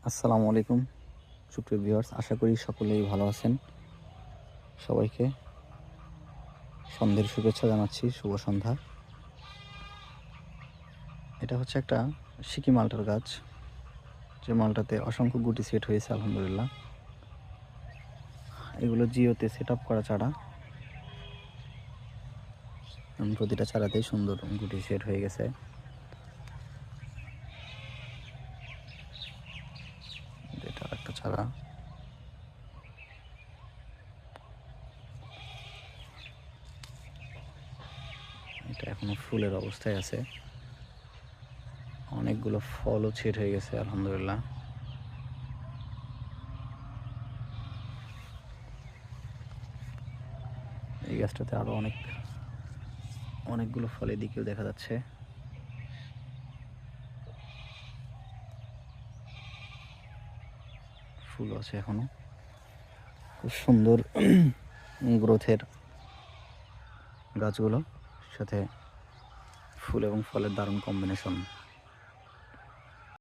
আসসালামু আলাইকুম সুপ্রিয় ভিউয়ার্স, আশা করি সকলেই ভালো আছেন। সবাইকে সন্ধ্যের শুভেচ্ছা জানাচ্ছি, শুভ সন্ধ্যা। এটা হচ্ছে একটা সিকি মালটার গাছ, যে মালটাতে অসংখ্য গুটি সেট হয়েছে আলহামদুলিল্লাহ। এগুলো জিওতে সেট আপ করা চারা, প্রতিটা চারাতেই সুন্দর গুটি সেট হয়ে গেছে। এটা একটা চারা, এটা এখনো ফুলের অবস্থায় আছে, অনেকগুলো ফলও সেট হয়ে গেছে আলহামদুলিল্লাহ। এই গাছটাতে আরো অনেকগুলো ফল এদিকেও দেখা যাচ্ছে। ফুল আছে এখনো, খুব সুন্দর গ্রোথের গাছগুলো, সাথে ফুল এবং ফলের দারুণ কম্বিনেশন।